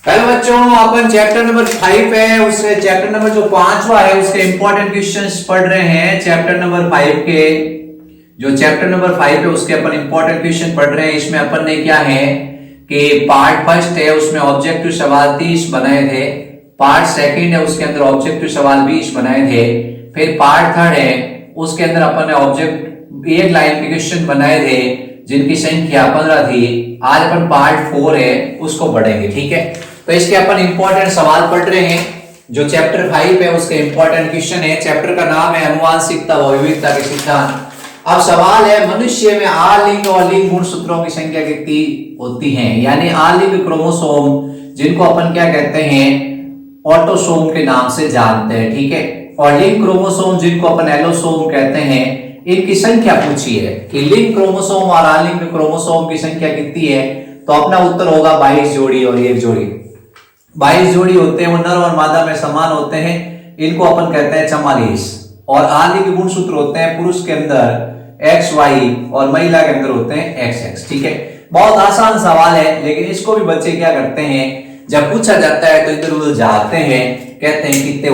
Hello बच्चों, अपन chapter number 5 है, उससे चैप्टर नंबर जो 5वां है उसके इंपॉर्टेंट क्वेश्चंस पढ़ रहे हैं। चैप्टर नंबर 5 के जो चैप्टर नंबर 5 है उसके अपन इंपॉर्टेंट क्वेश्चन पढ़ रहे हैं। इसमें अपन ने क्या है कि पार्ट फर्स्ट है उसमें ऑब्जेक्टिव सवाल 30 बनाए थे, पार्ट सेकंड है उसके अंदर ऑब्जेक्टिव सवाल 20 बनाए थे, फिर पार्ट थर्ड है उसके अंदर अपन ने ऑब्जेक्ट एक लाइन के क्वेश्चन बनाए थे जिनकी संख्या 15 थी। आज अपन पार्ट 4 है उसको पढ़ेंगे, ठीक है। तो इसके अपन इंपॉर्टेंट सवाल पढ़ रहे हैं। जो चैप्टर 5 है उसके इंपॉर्टेंट क्वेश्चन है। चैप्टर का नाम है अनुवांशिकता व विविधता के सिद्धांत। अब सवाल है, मनुष्य में आलिंग और लिंग गुणसूत्रों की संख्या कितनी होती है, यानी आलिंग क्रोमोसोम जिनको अपन क्या कहते हैं ऑटोसोम के नाम से जानते हैं, ठीक है, और लिंग क्रोमोसोम जिनको अपन एलोसोम कहते हैं, इनकी संख्या पूछी है कि लिंग क्रोमोसोम और आलिंग क्रोमोसोम की संख्या कितनी है। तो अपना उत्तर होगा 22 जोड़ी और 1 जोड़ी। 22 जोड़ी होते हैं, वो नर और मादा में समान होते हैं, इनको अपन कहते हैं 44। और आलिंग गुणसूत्र होते हैं पुरुष के अंदर XY और महिला के अंदर होते हैं XX, ठीक है। बहुत आसान सवाल है, लेकिन इसको भी बच्चे क्या करते हैं, जब पूछा जाता है तो इधर उधर जाते हैं, कहते हैं कितने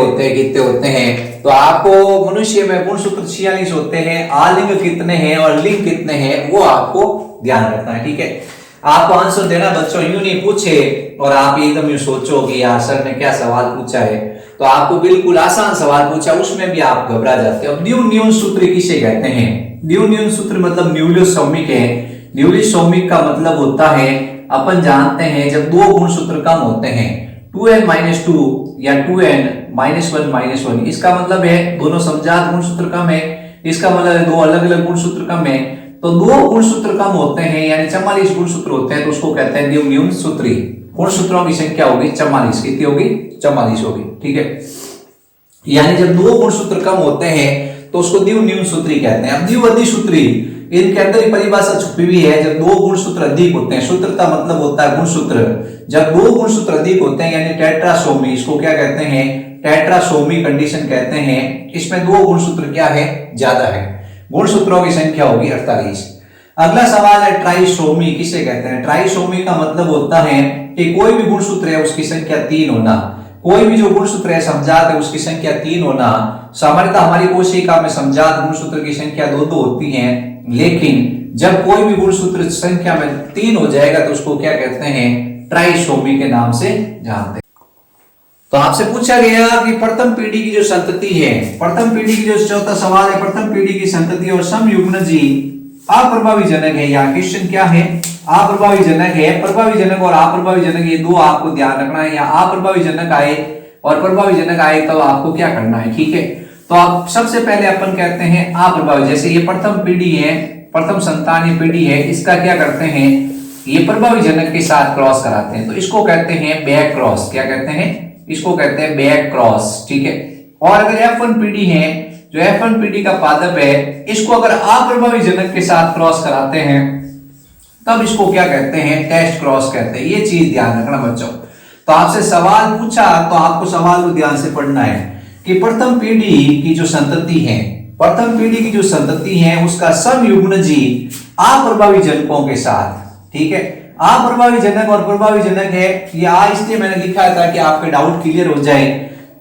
होते हैं। तो आपको मनुष्य में गुणसूत्र 46 होते हैं, आलिंग कितने हैं और लिंग कितने हैं वो आपको ध्यान रखना है, ठीक है। आपको आंसर देना बच्चों यूं नहीं पूछे और आप एकदम यूं सोचो कि यार सर ने क्या सवाल पूछा है, तो आपको बिल्कुल आसान सवाल पूछा उसमें भी आप घबरा जाते हो। न्यून सूत्र किसे कहते हैं? न्यून सूत्र मतलब न्यूलियोसोमिक है। न्यूलियोसोमिक का मतलब होता है, अपन जानते हैं जब दो गुणसूत्र कम होते हैं 2n-2 या 2n-1-1, इसका मतलब है दोनों समजात गुणसूत्र कम है, इसका मतलब है दो अलग अलग गुणसूत्र कम है। तो दो गुणसूत्र कम होते हैं यानी 44 गुणसूत्र होते हैं, तो उसको कहते हैं न्यून सूत्री। गुणसूत्रों की संख्या होगी 44। कितनी होगी? 44 होगी, ठीक है। यानी जब दो गुणसूत्र कम होते हैं तो उसको न्यून सूत्री कहते हैं। अब द्विअधिक सूत्री, इनके अंदर ही परिभाषा छुपी हुई है। जब दो गुणसूत्र अधिक होते हैं, सूत्र का मतलब होता है गुणसूत्र, जब दो गुणसूत्र अधिक होते हैं यानी टेट्रासोमी, इसको क्या कहते हैं? टेट्रासोमी कंडीशन कहते हैं। इसमें दो गुणसूत्र क्या है? ज्यादा है, गुणसूत्रों की संख्या होगी 48। अगला सवाल है ट्राइसोमी किसे कहते हैं? ट्राइसोमी का मतलब होता है कि कोई भी गुणसूत्र है उसकी संख्या 3 होना, कोई भी जो गुणसूत्र है समजात है उसकी संख्या 3 होना। सामान्यतः हमारी कोशिका में समजात गुणसूत्र की संख्या 2 होती है, लेकिन जब कोई भी गुणसूत्र संख्या में 3 हो जाएगा तो उसको क्या कहते हैं? ट्राइसोमी के नाम से जानते हैं। तो आपसे पूछा गया कि प्रथम पीढ़ी की जो संतति है, प्रथम पीढ़ी की जो चौथा सवाल है, प्रथम पीढ़ी की संतति और समयुग्मनजी अप्रभावी जनक है। यहाँ क्वेश्चन क्या है? अप्रभावी जनक है। प्रभावी जनक और अप्रभावी जनक ये दो आपको ध्यान रखना है। यहाँ अप्रभावी जनक आए और प्रभावी जनक आए तो आपको क्या करना है, ठीक है। तो आप सबसे पहले अपन कहते हैं अप्रभावी, जैसे ये प्रथम पीढ़ी है, प्रथम संतानीय पीढ़ी है, इसका क्या करते हैं, ये प्रभावी जनक के साथ क्रॉस कराते हैं, तो इसको कहते हैं बैक क्रॉस। क्या कहते हैं? इसको कहते हैं बैक क्रॉस, ठीक है। और अगर F1 पीढ़ी है, जो F1 पीढ़ी का पादप है, इसको अगर अप्रभावी जनक के साथ क्रॉस कराते हैं तब इसको क्या कहते हैं? टेस्ट क्रॉस कहते हैं। ये चीज ध्यान रखना बच्चों। तो आपसे सवाल पूछा तो आपको सवाल को ध्यान से पढ़ना है कि प्रथम पीढ़ी की जो संतति है, प्रथम पीढ़ी की जो संतति है उसका समयुग्मनजी अप्रभावी जनकों के साथ, ठीक है। अप्रभावी जनक और प्रभावी जनक है, ये इसलिए मैंने लिखा था कि आपके डाउट क्लियर हो जाए।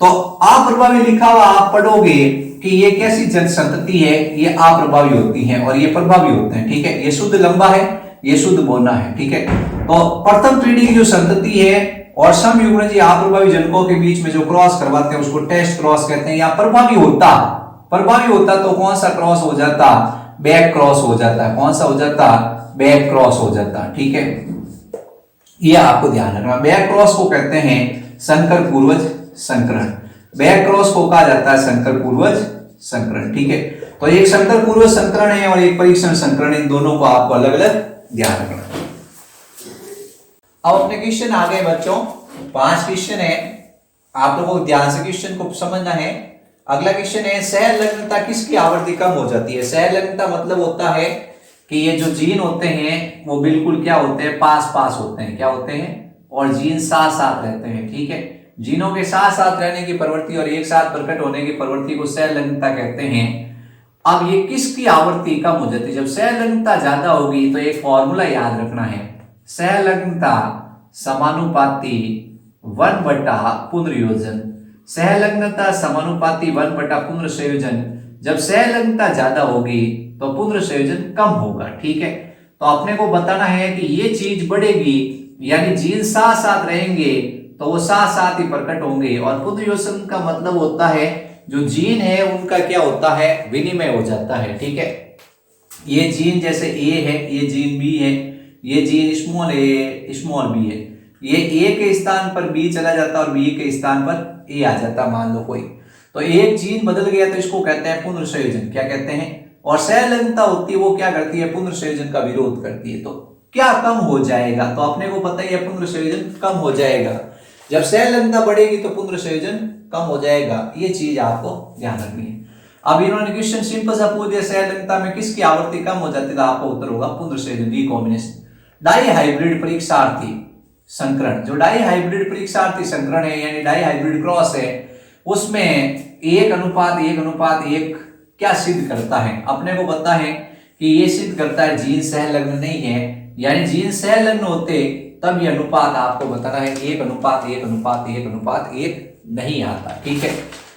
तो अप्रभावी लिखा हुआ आप पढ़ोगे कि ये कैसी जन संतति है, ये अप्रभावी होती है और ये प्रभावी होते हैं, ठीक है। ये शुद्ध लंबा है, ये शुद्ध बोना है, ठीक है। तो प्रथम पीढ़ी की जो संतति है और समयुग्मनजी अप्रभावी जनकों के बीच में जो क्रॉस करवाते हैं उसको टेस्ट क्रॉस कहते हैं। या प्रभावी होता तो कौन सा क्रॉस हो जाता? बैक क्रॉस हो जाता। कौन सा हो जाता? बैक क्रॉस हो जाता, ठीक है। ये आपको ध्यान रखना। बैक क्रॉस को कहते हैं संकर पूर्वज संकरण। बैक क्रॉस को कहा जाता है संकर पूर्वज संकरण, ठीक है। तो एक संकर पूर्वज संकरण है और एक परीक्षण संकरण, इन दोनों को आपको अलग अलग ध्यान रखना। अब अपने क्वेश्चन आ गए बच्चों, 5 क्वेश्चन है, आप लोगों को ध्यान से क्वेश्चन को समझना है। अगला क्वेश्चन है, सहलग्नता किसकी आवृत्ति कम हो जाती है? सहलग्नता मतलब होता है कि ये जो जीन होते हैं वो बिल्कुल क्या होते हैं? पास पास होते हैं। क्या होते हैं? और जीन साथ साथ रहते हैं, ठीक है। जीनों के साथ साथ रहने की प्रवृत्ति और एक साथ प्रकट होने की प्रवृत्ति को सहलग्नता कहते हैं। अब ये किसकी आवृत्ति कम हो जाती है? जब सहलग्नता ज्यादा होगी तो एक फॉर्मूला याद रखना है, सहलग्नता समानुपाती 1 पुनर्योजन। सहलग्नता समानुपाती 1 पुनर्संयोजन। जब सहलग्नता ज्यादा होगी तो पुनर्संयोजन कम होगा। ठीक है, तो अपने को बताना है कि ये चीज बढ़ेगी यानी जीन साथ साथ रहेंगे तो वो साथ साथ ही प्रकट होंगे। और पुनर्योजन का मतलब होता है जो जीन है उनका क्या होता है, विनिमय हो जाता है। ठीक है, ये जीन जैसे ए है, ये जीन बी है, ये जीन स्मॉल ए स्मॉल बी है, ये ए के स्थान पर बी चला जाता और बी के स्थान पर ए आ जाता मान लो कोई, तो एक जीन बदल गया तो इसको कहते हैं पुनर्संयोजन। क्या कहते हैं? और सहलग्नता होती है वो क्या करती है, पुनर्संयोजन का विरोध करती है। तो क्या कम हो जाएगा, तो अपने को पता ही है पुनर्संयोजन कम हो जाएगा। जब सहलग्नता बढ़ेगी तो पुनर्संयोजन कम हो जाएगा, ये चीज आपको ध्यान रखनी है। अब इन्होंने क्वेश्चन सिंपल सा पूछ दिया, सहलग्नता में किसकी आवृत्ति कम हो जाती है, तो आपका उत्तर होगा पुनर्संयोजन, रिकॉम्बिनेशन। डाई हाइब्रिड परीक्षार्थी संकरण, जो डाई हाइब्रिड परीक्षार्थी संकरण है यानी डाई हाइब्रिड क्रॉस है, उसमें 1:1:1 क्या सिद्ध करता है, अपने को पता है कि ये सिद्ध करता है जीन सहलग्न नहीं है, यानी जीन सहलग्न होते तब ये अनुपात आपको बताना है 1:1:1:1 नहीं आता। ठीक है,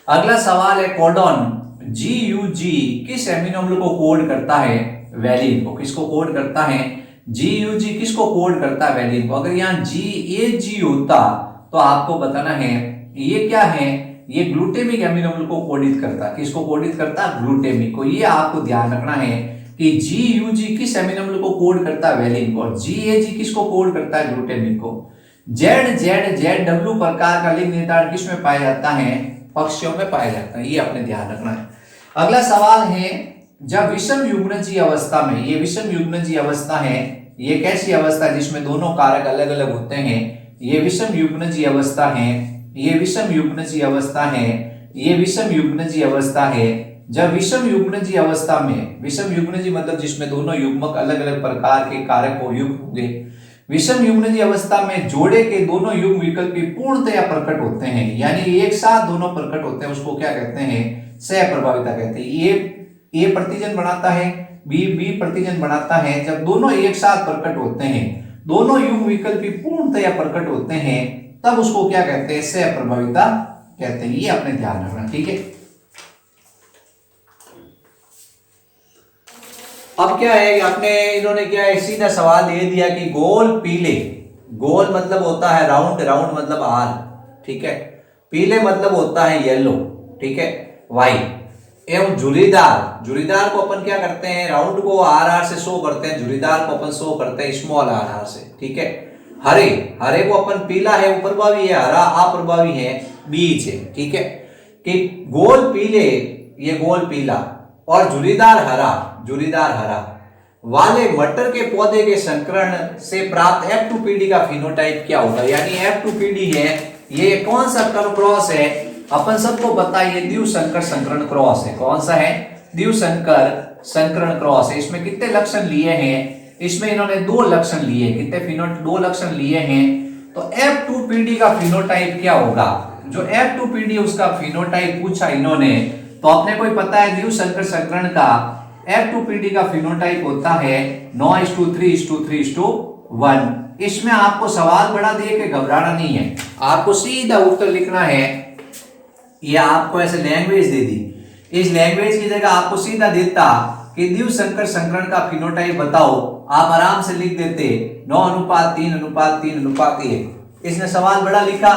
अगला सवाल है कोडॉन GUG किस एमिनो अम्ल को कोड करता है, वैलिन को। किसको कोड करता है, GUG किसको कोड करता है, वैलिन को। अगर यहाँ GAG होता तो आपको बताना है ये क्या है, ये ग्लूटेमिक एमिनो अम्ल को कोडित करता है। किसको कोडित करता है, ग्लूटेमिक को। ये आपको ध्यान रखना है कि GUG किस एमिनो अम्ल को कोड करता है, वैलिन को, और GAG किसको कोड करता है, ग्लूटेमिक को। ZZZW प्रकार का लिंग निर्धारण किसमें पाया जाता है, पक्षियों में पाया जाता है, ये अपने ध्यान रखना है। अगला सवाल है, जब विषम युग्मजीय अवस्था में, ये विषम युग्मजीय अवस्था है, ये कैसी अवस्था है जिसमें दोनों कारक अलग अलग होते हैं, ये विषम युग्मजीय अवस्था है, ये विषम युग्मजीय अवस्था है, ये विषम युग्मजीय अवस्था है। जब विषम युग्मजीय अवस्था में, विषम युग्मजीय मतलब जिसमें दोनों युग्मक अलग अलग प्रकार के कारक हो युग्म होंगे, विषम युग्मजीय अवस्था में जोड़े के दोनों युग्म विकल्पी पूर्णतया प्रकट होते हैं, यानी एक साथ दोनों प्रकट होते हैं, उसको क्या कहते हैं, सहप्रभाविता कहते हैं। ए प्रतिजन बनाता है, बी प्रतिजन बनाता है। जब दोनों एक साथ प्रकट होते हैं, दोनों युग्म विकल्पी पूर्णतया प्रकट होते हैं, तब उसको क्या कहते हैं, सहप्रभाविता कहते हैं। ये अपने ध्यान रखना। ठीक है, अब क्या है, आपने इन्होंने क्या है, सीधा सवाल दे दिया कि गोल पीले, गोल मतलब होता है राउंड, राउंड मतलब आर, ठीक है, पीले मतलब होता है येलो, ठीक है, व्हाइट, एवं झुर्रीदार, झुर्रीदार को अपन क्या करते हैं, राउंड को आर से शो करते हैं, झुर्रीदार को अपन शो करते हैं स्मॉल आर से। ठीक है, हरे, हरे को अपन पीला है वो प्रभावी है, हरा अप्रभावी है, बीच है। ठीक है, कि गोल पीले, ये गोल पीला, और झुर्रीदार हरा, झुर्रीदार हरा वाले मटर के पौधे के संकरण से प्राप्त F2PD का फिनोटाइप क्या होगा, यानी F2PD है, ये कौन सा क्रॉस है, अपन सबको पता है ये द्विसंकर संकरण क्रॉस है। कौन सा है, द्विसंकर संकरण क्रॉस है। इसमें कितने लक्षण लिए हैं, इसमें इन्होंने 2 लक्षण लिए, कितने 2 लक्षण लिए हैं। तो F2PD का फिनोटाइप क्या होगा, जो F2PD उसका फिनोटाइप पूछा इन्होंने, तो अपने को पता है द्विसंकर संकरण का F2PD का फिनोटाइप होता है 9:3:3:1। इसमें आपको सवाल बड़ा दे के घबराना नहीं है, आपको सीधा उत्तर लिखना है। ये आपको ऐसे लैंग्वेज दे दी, इस लैंग्वेज की जगह आपको सीधा देता कि द्विसंकर संकरण का फिनोटाइप बताओ, आप आराम से लिख देते 9:3:3:1। इसने सवाल बड़ा लिखा,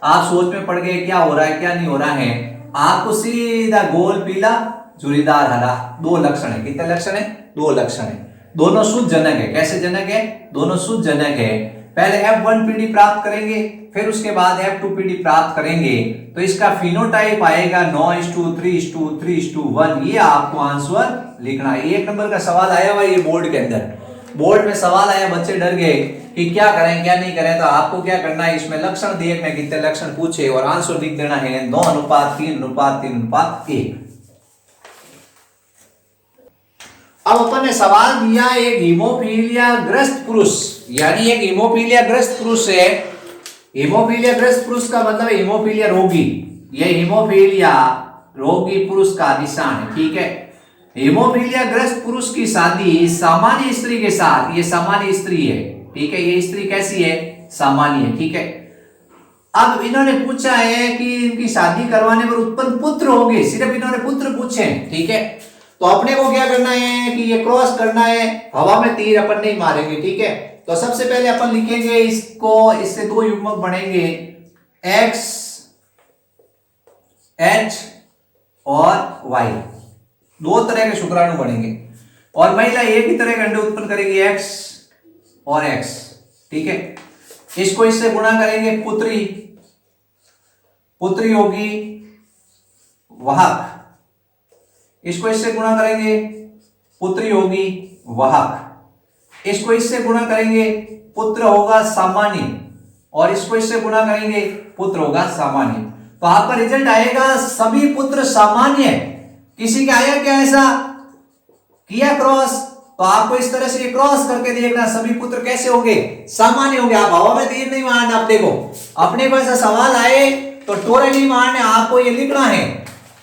आप सोच में पड़ गए क्या हो रहा है क्या नहीं हो रहा है। आपको सीधा गोल पीला झुर्रीदार हरा, 2 लक्षण है। कितने लक्षण है, 2 लक्षण है, दोनों शुद्ध जनक है। कैसे जनक है, दोनों शुद्ध जनक है। पहले F1PD प्राप्त करेंगे, फिर उसके बाद F2PD प्राप्त करेंगे, तो इसका फिनोटाइप आएगा 9:3:3:1। ये आपको आंसर लिखना है। 1 नंबर का सवाल आया हुआ ये बोर्ड के अंदर, बोर्ड में सवाल आया, बच्चे डर गए कि क्या करें क्या नहीं करें। तो आपको क्या करना है, इसमें लक्षण देखना, कितने लक्षण पूछे और आंसर लिख देना है 9:3:3:1। अब अपन ने सवाल दिया एक हीमोफीलिया ग्रस्त पुरुष, यानी एक हीमोफीलिया ग्रस्त पुरुष है। हीमोफीलिया ग्रस्त पुरुष का मतलब हीमोफीलिया रोगी, ये हीमोफीलिया रोगी पुरुष का निशान है। ठीक है, हीमोफीलिया ग्रस्त पुरुष की शादी सामान्य स्त्री के साथ, ये सामान्य स्त्री है। ठीक है, ये स्त्री कैसी है, सामान्य है। ठीक है, अब इन्होंने पूछा है कि इनकी शादी करवाने पर उत्पन्न पुत्र होंगे, सिर्फ इन्होंने पुत्र पूछे हैं, ठीक है। तो अपने को क्या करना है कि ये क्रॉस करना है, हवा में तीर अपन नहीं मारेंगे, ठीक है। तो सबसे पहले अपन लिखेंगे इसको, इससे दो युग्मक बनेंगे x h और y, दो तरह के शुक्राणु बनेंगे और महिला एक ही तरह के अंडे उत्पन्न करेगी x और x, ठीक है। इसको इससे गुणा करेंगे, पुत्री, पुत्री होगी वाहक, इसको इससे गुणा करेंगे, पुत्री होगी वाहक, इसको इससे गुणा करेंगे, पुत्र होगा सामान्य, और इसको इससे गुणा करेंगे, पुत्र होगा सामान्य। तो आपका रिजल्ट आएगा सभी पुत्र सामान्य है। किसी का आया क्या ऐसा, किया क्रॉस, तो आपको इस तरह से क्रॉस करके देखना सभी पुत्र कैसे होंगे, सामान्य होंगे। आप हवा में तीर नहीं मारना, आप देखो अपने को ऐसा सवाल आए तो टोरे नहीं मारने, आपको ये लिखना है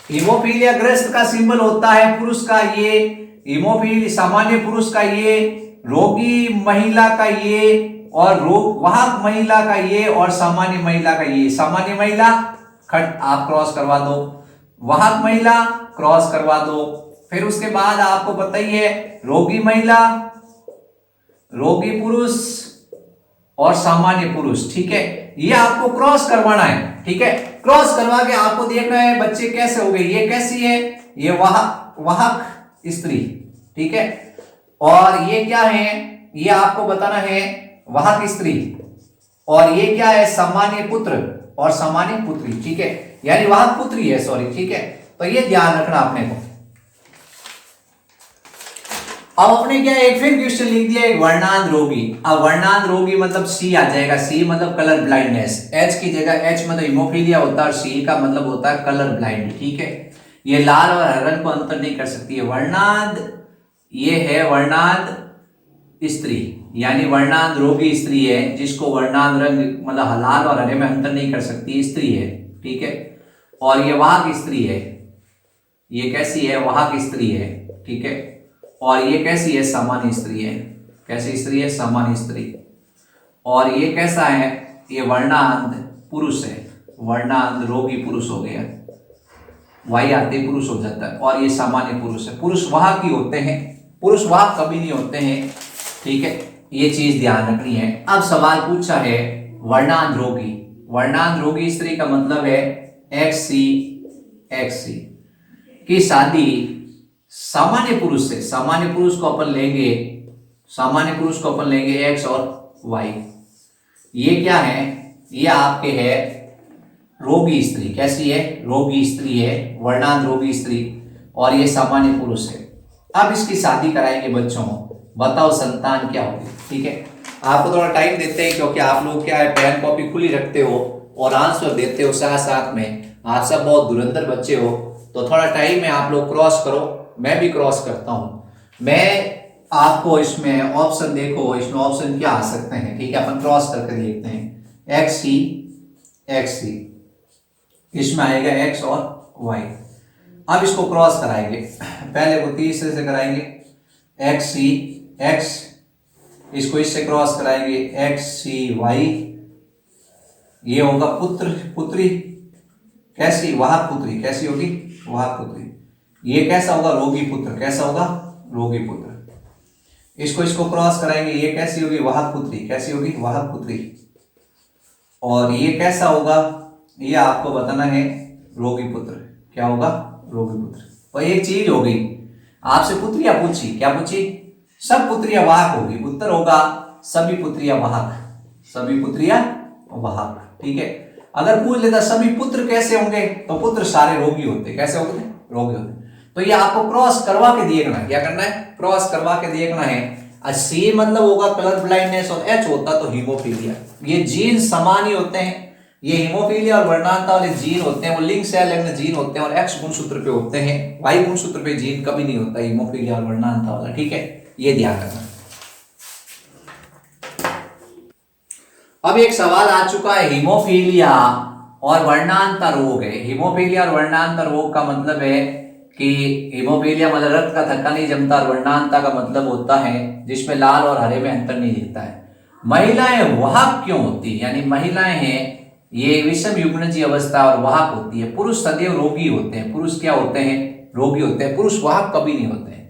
हीमोफीलिया ग्रस्त का सिंबल होता है पुरुष का ये, हीमोफीलिया सामान्य पुरुष का ये, रोगी महिला का ये, और रोग वाहक महिला का ये, और सामान्य महिला का ये। सामान्य महिला खट आप क्रॉस करवा दो, वाहक महिला क्रॉस करवा दो, फिर उसके बाद आपको बताइए रोगी महिला, रोगी पुरुष और सामान्य पुरुष, ठीक है। ये आपको क्रॉस करवाना है, ठीक है। क्रॉस करवा के आपको देखना है बच्चे कैसे हो गए, ये कैसी है, ये वाहक स्त्री, ठीक है। और ये क्या है, ये आपको बताना है वाहक स्त्री, और ये क्या है, सामान्य पुत्र और सामान्य पुत्री, ठीक है, यानी वाहक पुत्री है, सॉरी, ठीक है। तो ये ध्यान रखना आपने को। अब आपने क्या एक फिर क्वेश्चन लिख दिया, एक वर्णांध रोगी। अब वर्णांध रोगी मतलब सी आ जाएगा, सी मतलब कलर ब्लाइंडनेस, एच की जगह, एच मतलब हीमोफीलिया होता है और सी का मतलब होता है कलर ब्लाइंड, ठीक है। ये लाल और हरे रंग को अंतर नहीं कर सकती है। वर्णांध, ये है वर्णांध स्त्री, यानी वर्णांध रोगी स्त्री है जिसको वर्णांध रंग मतलब लाल और हरे में अंतर नहीं कर सकती, स्त्री है, ठीक है। और ये वाहक स्त्री है, ये कैसी है, वाहक स्त्री है, ठीक है। और ये कैसी है, सामान्य स्त्री है, कैसी स्त्री है, सामान्य स्त्री। और ये कैसा है, ये वर्णांध पुरुष है, वर्णांध रोगी पुरुष हो गया, वाई आते पुरुष हो जाता है, और ये सामान्य पुरुष है। पुरुष वाहक ही होते हैं, पुरुष वाहक कभी नहीं होते हैं, ठीक है। ये चीज ध्यान रखनी है। अब सवाल पूछा है वर्णांध रोगी, वर्णांध रोगी स्त्री का मतलब है XC की शादी सामान्य पुरुष से, सामान्य पुरुष को अपन लेंगे, सामान्य पुरुष को अपन लेंगे X और Y। ये क्या है, ये आपके है रोगी स्त्री, कैसी है, रोगी स्त्री है, वर्णांध रोगी स्त्री, और ये सामान्य पुरुष है। अब इसकी शादी कराएंगे बच्चों, बताओ संतान क्या होगी, ठीक है। आपको थोड़ा टाइम देते हैं क्योंकि आप लोग क्या है पेन कॉपी खुली रखते हो और आंसर देते हो साथ साथ में, आप सब बहुत धुरंधर बच्चे हो, तो थोड़ा टाइम में आप लोग क्रॉस करो, मैं भी क्रॉस करता हूं। मैं आपको इसमें ऑप्शन देखो, इसमें ऑप्शन क्या आ सकते हैं, ठीक है, अपन क्रॉस करके देखते हैं। XC, इसमें आएगा X और Y। अब इसको क्रॉस कराएंगे, पहले को तीसरे से कराएंगे XC X, इसको इससे क्रॉस कराएंगे XCY, ये होगा पुत्र पुत्री, कैसी, वाहक पुत्री, कैसी होगी, वाहक पुत्री। ये कैसा होगा, रोगी पुत्र, कैसा होगा, रोगी पुत्र। इसको क्रॉस कराएंगे, ये कैसी होगी, वाहक पुत्री, कैसी होगी, वाहक पुत्री। और ये कैसा होगा, ये आपको बताना है रोगी पुत्र, क्या होगा, रोगी पुत्र। तो एक चीज हो गई, आपसे पुत्रियां पूछी, क्या पूछी, सब पुत्रियां वाहक होगी, उत्तर होगा सभी पुत्रियां वाहक, सभी पुत्रियां वाहक, ठीक है। अगर पूछ लेता सभी पुत्र कैसे होंगे, तो पुत्र सारे रोगी होते, कैसे होते, रोगी होते। तो ये आपको क्रॉस करवा के देखना है, क्या करना है, क्रॉस करवा के देखना है। सी मतलब होगा कलर ब्लाइंडनेस और H होता तो हीमोफीलिया। ये जीन समान ही होते हैं, ये हीमोफीलिया और वर्णांधता वाले जीन होते हैं, वो लिंक सेल लग्न जीन होते हैं और X गुणसूत्र पे होते हैं, Y गुणसूत्र पे जीन कभी नहीं होता हीमोफीलिया और वर्णांधता वाला, ठीक है, ये ध्यान रखना। अब एक सवाल आ चुका है, हीमोफीलिया और वर्णांधता रोग है। हीमोफीलिया और वर्णांधता रोग का मतलब है कि हीमोफीलिया मतलब रक्त का थक्का नहीं जमता, और वर्णांधता का मतलब होता है जिसमें लाल और हरे में अंतर नहीं दिखता है। महिलाएं वाहक क्यों होती, यानी महिलाएं हैं ये विषम युग्मनज अवस्था और वाहक होती है। पुरुष सदैव रोगी होते हैं, पुरुष क्या होते हैं, रोगी होते हैं, पुरुष वाहक कभी नहीं होते हैं।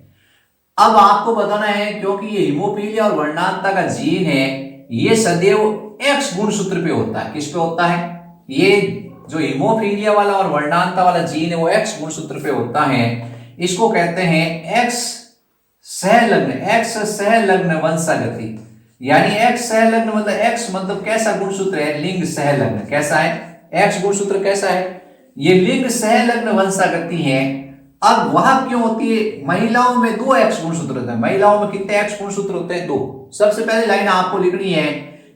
अब आपको बताना है क्योंकि ये हीमोफीलिया और वर्णांतता का जीन है, ये सदैव एक्स गुणसूत्र पे होता है। किस पे होता है? ये जो हीमोफीलिया वाला और वर्णांतता वाला जीन है वो एक्स गुणसूत्र पे होता है। इसको कहते हैं एक्स सहलग्न वंशागति। यानी एक्स सहलग्न मतलब एक्स मतलब कैसा गुणसूत्र है? लिंग सहलग्न। कैसा है? एक्स गुणसूत्र कैसा है? ये लिंग सहलग्न वंशागति है। अब वह क्यों होती है? महिलाओं में 2 एक्स गुणसूत्र होते हैं। महिलाओं में कितने एक्स गुणसूत्र होते हैं? 2। सबसे पहले लाइन आपको लिखनी है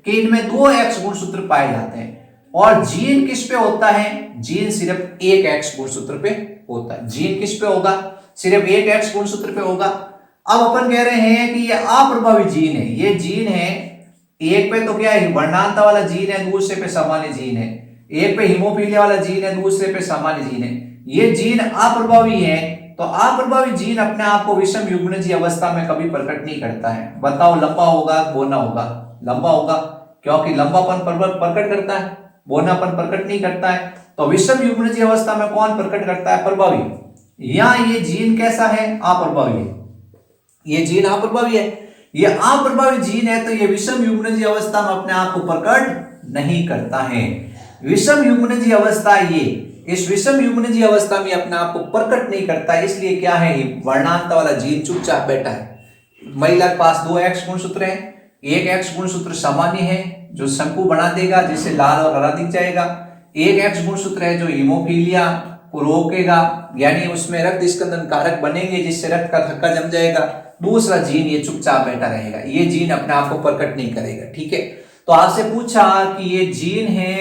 कि इनमें 2 एक्स गुणसूत्र पाए जाते हैं। और जीन किस पे होता है? जीन सिर्फ 1 एक्स गुणसूत्र पे होता है। जीन किस पे होगा? सिर्फ 1 एक्स गुणसूत्र पे होगा। अब अपन कह रहे हैं कि ये अप्रभावी जीन है। ये जीन है, एक पे तो क्या है, वर्णांतता वाला जीन है, दूसरे पे सामान्य जीन है। एक पे हीमोफीलिया वाला जीन है, दूसरे पे सामान्य जीन है। ये जीन अप्रभावी है, तो अप्रभावी जीन अपने आप को विषम युग्मनज अवस्था में कभी प्रकट नहीं करता है। बताओ, लंबा होगा, बोना होगा? लंबा होगा, क्योंकि लंबापन प्रकट करता है, बोनापन प्रकट नहीं करता है। तो विषम युग्मनज अवस्था में कौन प्रकट करता है? प्रभावी। या ये जीन कैसा है? अप्रभावी है। ये जीन अप्रभावी है। ये अप्रभावी जीन है तो ये विषम युग्मनज अवस्था में अपने आप को प्रकट नहीं करता है। विषम युग्मनज अवस्था, ये इस विषम युग्मनज अवस्था में अपने आप को प्रकट नहीं करता, इसलिए क्या है, वर्णांतता वाला जीन चुपचाप बैठा है। महिला के पास 2 एक्स गुणसूत्र है, 1 एक्स गुणसूत्र सामान्य है जो शंकु बना देगा, जिससे लाल और हरा दिख जाएगा। 1 एक्स गुणसूत्र है जो हीमोफीलिया को रोकेगा, यानी उसमें रक्त स्कंदन कारक बनेंगे जिससे रक्त का थक्का जम जाएगा। दूसरा जीन ये चुपचाप बैठा रहेगा, ये जीन अपने आप को प्रकट नहीं करेगा। ठीक है, तो आपसे पूछा कि ये जीन है,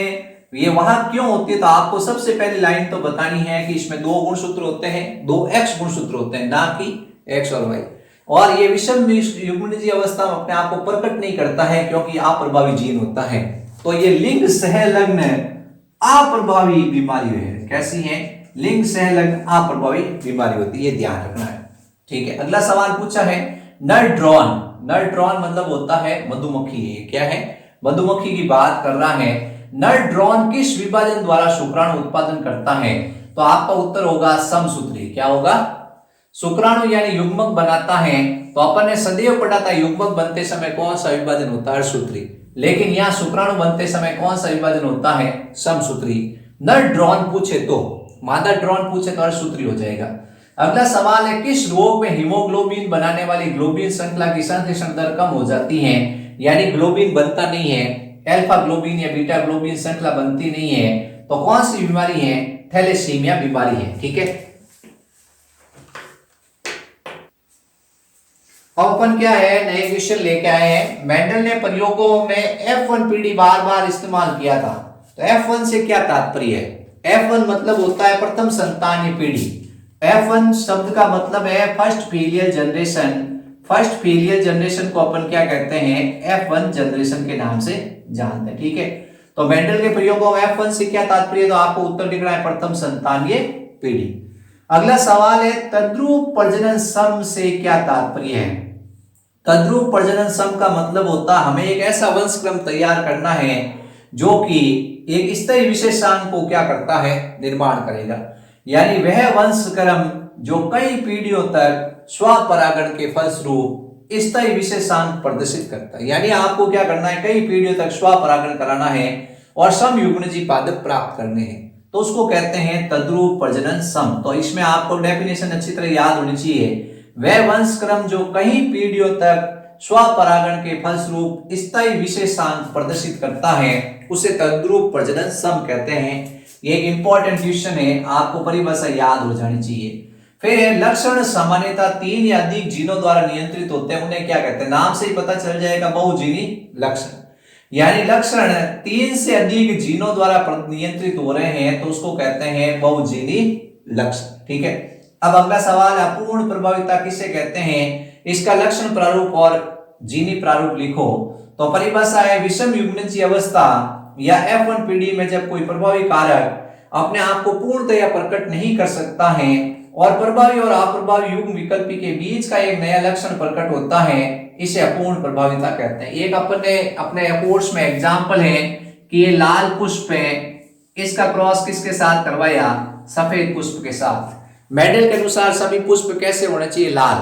ये वहां क्यों होती है, तो आपको सबसे पहले लाइन तो बतानी है कि इसमें 2 गुणसूत्र होते हैं, 2 एक्स गुणसूत्र होते हैं, ना कि एक्स और वाई। और ये विषम युग्मनज अवस्था में अपने आप को प्रकट नहीं करता है क्योंकि अप्रभावी जीन होता है। तो ये लिंग सहलग्न अप्रभावी बीमारी है। कैसी है? लिंग सहलग्न अप्रभावी बीमारी होती है, ये ध्यान रखना है। ठीक है, अगला सवाल पूछा है नर ड्रोन। नर ड्रोन मतलब होता है मधुमक्खी। क्या है? मधुमक्खी की बात कर रहा है। नर ड्रोन किस विभाजन द्वारा शुक्राणु उत्पादन करता है? तो आपका उत्तर होगा समसूत्री। क्या होगा? शुक्राणु यानी युग्मक बनाता है। तो अपन ने सदैव पढ़ा था युग्मक बनते समय कौन सा विभाजन होता है? अर्धसूत्री। लेकिन यहाँ शुक्राणु बनते समय कौन सा विभाजन होता है? समसूत्री। नर ड्रोन पूछे तो, मादा ड्रोन पूछे तो अर्धसूत्री हो जाएगा। अगला सवाल है किस रोग में हीमोग्लोबिन बनाने वाली ग्लोबिन श्रृंखला की संश्लेषण दर कम हो जाती है, यानी ग्लोबिन बनता नहीं है, अल्फा ग्लोबिन या बीटा ग्लोबिन श्रृंखला बनती नहीं है, तो कौन सी बीमारी है? थैलेसीमिया बीमारी है। ठीक है, अब अपन क्या है, नए क्वेश्चन लेके आए हैं। मेंडल ने प्रयोगों में F1 पीढ़ी बार बार इस्तेमाल किया था। तो F1 से क्या तात्पर्य है? F1 मतलब होता है प्रथम संतानीय पीढ़ी। F1 शब्द का मतलब है first filial generation. First filial generation को अपन क्या कहते हैं? F1 जनरेशन के नाम से जानते हैं। ठीक है, तो मेंडल के प्रयोगों में F1 से क्या तात्पर्य? तो आपको उत्तर लिखना है प्रथम संतानीय पीढ़ी। अगला सवाल है तद्रुप प्रजनन सम से क्या तात्पर्य है? तद्रुप प्रजनन सम का मतलब होता है हमें एक ऐसा वंशक्रम तैयार करना है जो कि एक स्थायी विशेषांक को क्या करता है? निर्माण करेगा। यानी वह वंशक्रम जो कई पीढ़ियों तक स्वपरागण के फलस्वरूप स्थायी विशेषांक प्रदर्शित करता है। यानी आपको क्या करना है? कई पीढ़ियों तक स्वपरागण कराना है और समयुग्मनजी पादप प्राप्त करने हैं, तो उसको कहते हैं तद्रुप प्रजनन सम। तो इसमें आपको डेफिनेशन अच्छी तरह याद होनी चाहिए। वह वंशक्रम जो कई पीढ़ियों तक स्वपरागण के फलस्वरूप स्थायी विशेषांक प्रदर्शित करता है उसे तद्रुप प्रजनन सम कहते हैं। ये एक इंपॉर्टेंट क्वेश्चन है, आपको परिभाषा याद हो जानी चाहिए। फिर लक्षण सामान्यतः 3 या अधिक जीनों द्वारा नियंत्रित होते हैं, उन्हें क्या कहते हैं? नाम से ही पता चल जाएगा, बहुजीनी लक्षण। यानी लक्षण 3 से अधिक जीनों द्वारा नियंत्रित हो रहे हैं तो उसको कहते हैं बहुजीनी लक्षण। ठीक है, अब अगला सवाल अपूर्ण प्रभाविता किसे कहते हैं? इसका लक्षण प्रारूप और जीनी प्रारूप लिखो। तो परिभाषा है विषम युग्मनज अवस्था या F1 पीढ़ी में जब कोई प्रभावी कारक अपने आप को पूर्णतया प्रकट नहीं कर सकता है और प्रभावी और अप्रभावी युग्म विकल्पी के बीच का एक नया लक्षण प्रकट होता है, इसे अपूर्ण प्रभाविता कहते हैं। एक अपने अपने कोर्स में एग्जांपल है कि ये लाल पुष्प है, इसका क्रॉस किसके साथ करवाया? सफेद पुष्प के साथ। मेडल के अनुसार सभी पुष्प कैसे होने चाहिए? लाल।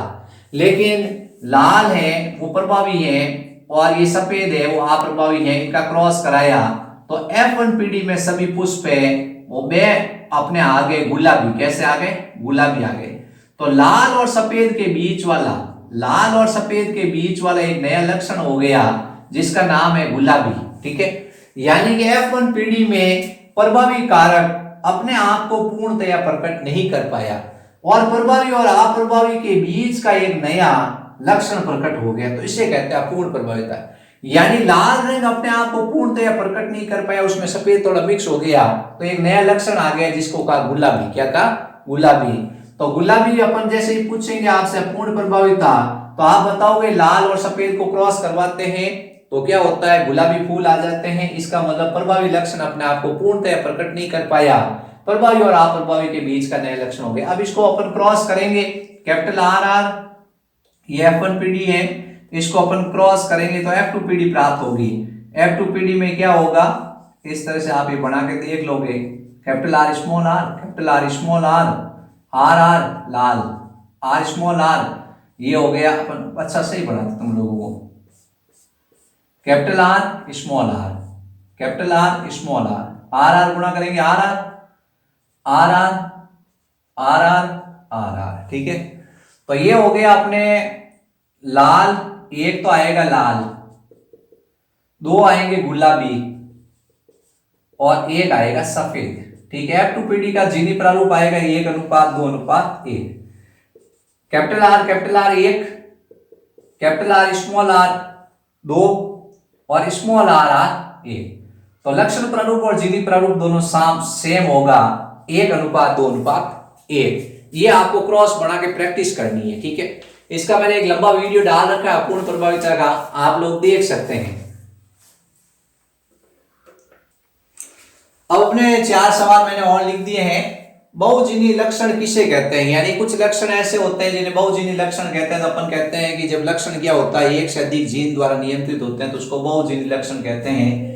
लेकिन लाल है वो प्रभावी है और ये सफेद है वो अप्रभावी है, इनका क्रॉस कराया तो F1PD में सभी पुष्प है वो बे अपने आगे गुलाबी। कैसे आगे? गुलाबी आगे। तो लाल और सफेद के बीच वाला, लाल और सफेद के बीच वाला एक नया लक्षण हो गया जिसका नाम है गुलाबी। ठीक है, यानी कि F1PD में प्रभावी कारक अपने आप को पूर्णतया प्रकट नहीं कर पाया और प्रभावी और अप्रभावी के बीच का एक नया लक्षण प्रकट हो गया, तो इसे कहते हैं अपूर्ण प्रभाविता। यानी लाल रंग अपने आप को पूर्णतया प्रकट नहीं कर पाया, उसमें सफेद थोड़ा मिक्स हो गया तो एक नया लक्षण आ गया जिसको कहा गुलाबी। क्या कहा? गुलाबी। तो गुलाबी अपन जैसे ही पूछेंगे आपसे अपूर्ण प्रभाविता तो आप बताओगे लाल और सफेद को क्रॉस करवाते हैं तो क्या होता है? गुलाबी फूल आ जाते हैं। इसका मतलब प्रभावी लक्षण अपने आप को पूर्णतया प्रकट नहीं कर पाया, प्रभावी और अप्रभावी के बीच का नया लक्षण हो गया। अब इसको अपन क्रॉस करेंगे, कैपिटल RR ये F1PD है, इसको अपन क्रॉस करेंगे तो F2PD प्राप्त होगी। F2PD में क्या होगा? इस तरह से आप ये बना के देख लोगे, capital R small r, capital R small r, RR लाल, R स्मॉल r, ये हो गया अपन अच्छा सही बनाते तुम लोगों को, capital R small r, capital R small r, RR गुणा करेंगे RR, RR, RR, RR। ठीक है, तो ये हो गया अपने लाल, एक तो आएगा लाल, दो आएंगे गुलाबी और एक आएगा सफेद। ठीक है, F2PD का जीनी प्रारूप आएगा 1:2:1। Capital R 1, capital R small r 2 और स्मॉल r 1। तो लक्षण प्रारूप और जीनी प्रारूप दोनों सेम होगा 1:2:1। ये आपको क्रॉस बना के प्रैक्टिस करनी है। ठीक है, इसका मैंने एक लंबा वीडियो डाल रखा है अपूर्ण प्रभाविता का, आप लोग देख सकते हैं। अब अपने 4 सवाल मैंने और लिख दिए हैं। बहुजीनी लक्षण किसे कहते हैं? यानी कुछ लक्षण ऐसे होते हैं जिन्हें बहुजीनी लक्षण कहते हैं। तो अपन कहते हैं कि जब लक्षण क्या होता है एक से अधिक जीन द्वारा नियंत्रित होते हैं तो उसको बहुजीनी लक्षण कहते हैं।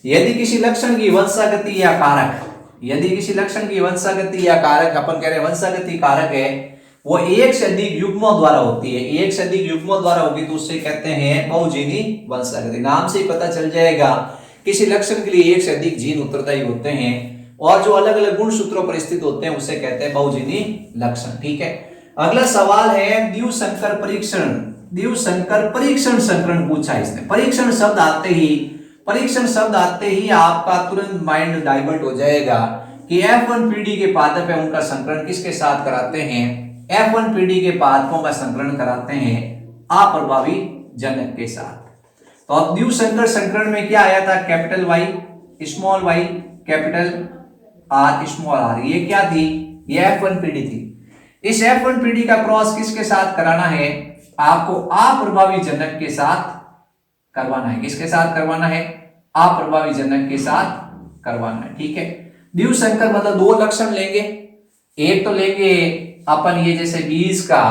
यदि किसी लक्षण की वंशागति या कारक, यदि किसी लक्षण की वंशागति या कारक, अपन कह रहे हैं वंशागति कारक है, वो एक से अधिक युग्मों द्वारा होती है, एक से अधिक युग्मों द्वारा होगी तो उससे कहते हैं बहुजीनी वंशागति। नाम से ही पता चल जाएगा किसी लक्षण के लिए एक से अधिक जीन उत्तरदायी होते हैं और जो अलग अलग गुण सूत्रों पर स्थित होते हैं उसे कहते हैं बहुजीनी लक्षण। ठीक है, अगला सवाल है द्विसंकर परीक्षण। द्विसंकर परीक्षण संकरण पूछा इसने। परीक्षण शब्द आते ही, परीक्षण शब्द आते ही आपका तुरंत माइंड डाइवर्ट हो जाएगा कि F1PD के पादप है उनका संकरण किसके साथ कराते हैं? F1PD के पादपों का संकरण कराते हैं अप्रभावी जनक के साथ। तो अब द्विसंकर संकरण में क्या आया था? Capital Y small y, capital R small r। ये क्या थी? ये F1PD थी। इस F1PD का क्रॉस किसके साथ कराना है? आपको अप्रभावी जनक के साथ करवाना है। किसके साथ करवाना है? अप्रभावी जनक के साथ करवाना है। ठीक है, द्विसंकर मतलब दो लक्षण लेंगे, एक तो लेंगे अपन ये जैसे बीज का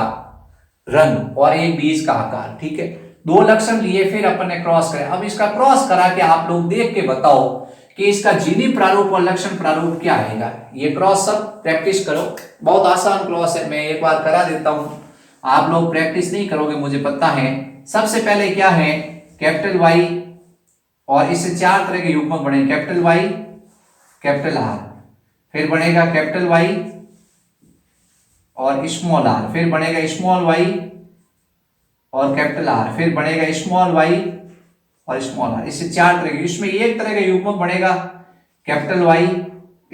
रंग और एक बीज का आकार। ठीक है, दो लक्षण लिए फिर अपन ने क्रॉस करें। अब इसका क्रॉस करा के आप लोग देख के बताओ कि इसका जीनी प्रारूप और लक्षण प्रारूप क्या आएगा। ये क्रॉस सब प्रैक्टिस करो, बहुत आसान क्रॉस है, मैं एक बार करा देता हूं, आप लोग प्रैक्टिस नहीं करोगे मुझे पता है। सबसे पहले क्या है? कैपिटल Y और इससे 4 तरह के युग्मक बने, कैपिटल Y, कैपिटल R, फिर बनेगा कैपिटल Y और स्मॉल r, फिर बनेगा स्मॉल y और कैपिटल R, फिर बनेगा स्मॉल y और स्मॉल r। इससे 4 तरह के, इसमें एक तरह का युग्मक बनेगा कैपिटल Y,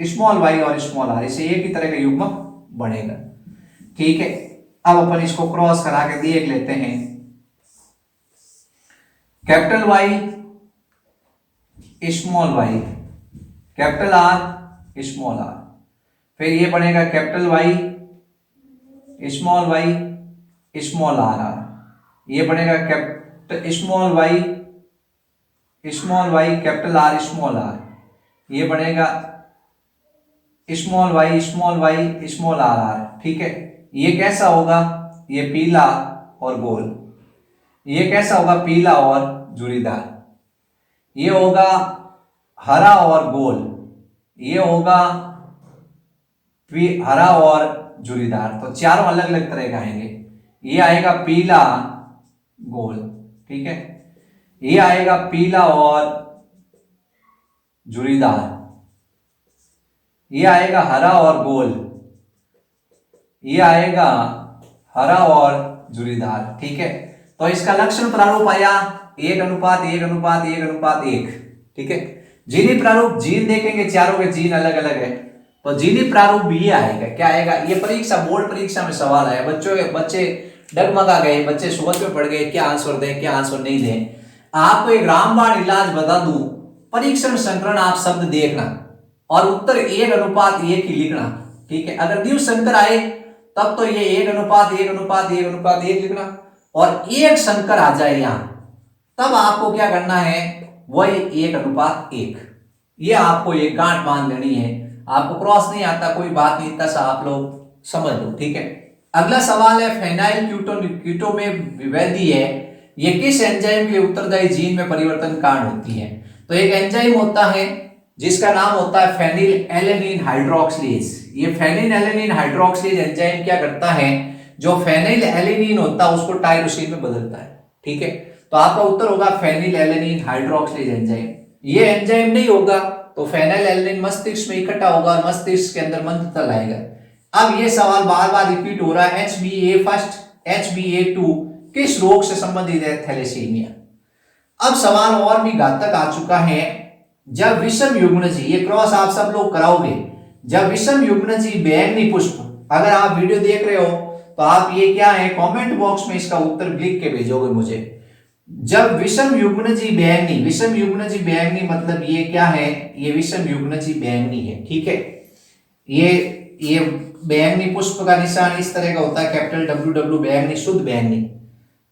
स्मॉल y और स्मॉल r, इससे एक ही तरह का युग्मक बनेगा। ठीक है, अब अपन इसको क्रॉस करा के देख लेते हैं। Capital Y small y, capital R small r, फिर ये बनेगा capital Y small y small r, ये बनेगा capital small y capital R small r, ये बनेगा स्मॉल y स्मॉल r। ठीक है, ये कैसा होगा? ये पीला और गोल, ये कैसा होगा? पीला और जुड़ीदार। ये होगा हरा और गोल, ये होगा हरा और झुर्रीदार, तो चारों अलग अलग तरह के आएंगे। ये आएगा पीला गोल, ठीक है, ये आएगा पीला और झुर्रीदार, ये आएगा हरा और गोल, ये आएगा हरा और झुर्रीदार, ठीक है। तो इसका लक्षण प्रारूप आया 1:1:1:1:1, ठीक है। जीनी प्रारूप, जीन देखेंगे चारों के जीन अलग अलग है, तो जीनी प्रारूप भी ये आएगा, क्या आएगा, ये परीक्षा बोर्ड परीक्षा में सवाल आया, बच्चे डगमगा गए, बच्चे सोच में पड़ गए क्या आंसर दें क्या आंसर नहीं दें। आपको एक रामबाण इलाज बता दूं, परीक्षण संकरण आप शब्द देखना और उत्तर 1:1 ही लिखना, ठीक है। अगर द्विव संकर आए तब तो ये 1:1:1:1 लिखना, और एक संकर आ जाए यहां तब आपको क्या करना है, वही 1:1, ये आपको एक गांठ बांध लेनी है। आपको क्रॉस नहीं आता कोई बात नहीं, इतना सा आप लोग समझ लो, ठीक है। अगला सवाल है फेनाइल कीटो में विभेदी है, ये किस एंजाइम के उत्तरदायी जीन में परिवर्तन कारण होती है। तो एक एंजाइम होता है जिसका नाम होता है फेनिलएलेनिन हाइड्रोक्सिलेज। ये फेनिलएलेनिन हाइड्रोक्सिलेज एंजाइम क्या करता है, जो फेनिलएलेनिन होता है उसको टायरोसिन में बदलता है, ठीक है। तो आपका उत्तर होगा फेनिलएलेनिन हाइड्रोक्सिलेज एंजाइम। ये एंजाइम नहीं होगा तो फेनिलएलेनिन मस्तिष्क में इकट्ठा होगा और मस्तिष्क के अंदर मंदता लाएगा। अब ये सवाल बार बार रिपीट हो रहा है, HbA1 HbA2 किस रोग से संबंधित है, थैलेसीमिया। अब सवाल और भी घातक आ चुका है, जब विषम युग्मनजी, ये क्रॉस आप सब लोग कराओगे, जब विषम युग्मनजी बैंगनी पुष्प, अगर आप वीडियो देख रहे हो तो आप ये क्या है कमेंट बॉक्स में इसका उत्तर लिख के भेजोगे मुझे। जब विषम युग्मनजी बैंगनी, विषम युग्मनजी बैंगनी मतलब ये क्या है, ये विषम युग्मनजी बैंगनी है, ठीक है। ये बैंगनी पुष्प का निशान इस तरह का होता है, कैपिटल WW बैंगनी, शुद्ध बैंगनी।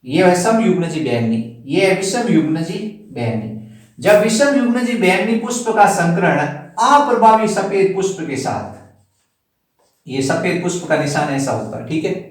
ये है सम युग्मनजी बैंगनी, ये है विषम युग्मनजी बैंगनी। जब विषम युग्मनजी बैंगनी पुष्प का संकरण अप्रभावी सफेद पुष्प के साथ, ये सफेद पुष्प का निशान ऐसा होता है, ठीक है।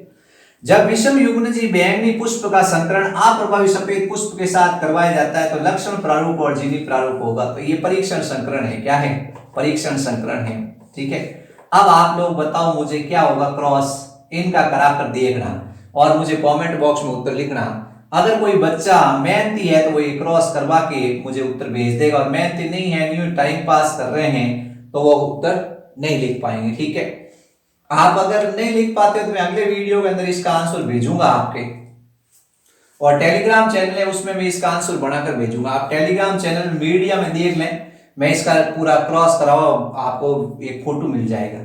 जब विषम युग्मनजी बैंगनी पुष्प का संकरण अप्रभावी सफेद पुष्प के साथ करवाया जाता है तो लक्षण प्रारूप और जीनी प्रारूप होगा। तो ये परीक्षण संकरण है, क्या है, परीक्षण संकरण है, ठीक है। अब आप लोग बताओ मुझे क्या होगा, क्रॉस इनका करा कर देखना और मुझे कमेंट बॉक्स में उत्तर लिखना। अगर कोई बच्चा मेहनती है तो वो ये क्रॉस करवा के मुझे उत्तर भेज देगा, और मेहनती नहीं है, न्यू टाइम पास कर रहे हैं तो वो उत्तर नहीं लिख पाएंगे, ठीक है। आप अगर नहीं लिख पाते तो मैं अगले वीडियो के अंदर इसका आंसर भेजूंगा आपके, और टेलीग्राम चैनल है उसमें मैं इसका आंसर बनाकर भेजूंगा। आप टेलीग्राम चैनल मीडिया में देख लें, मैं इसका पूरा क्रॉस कराओ, आपको एक फोटो मिल जाएगा।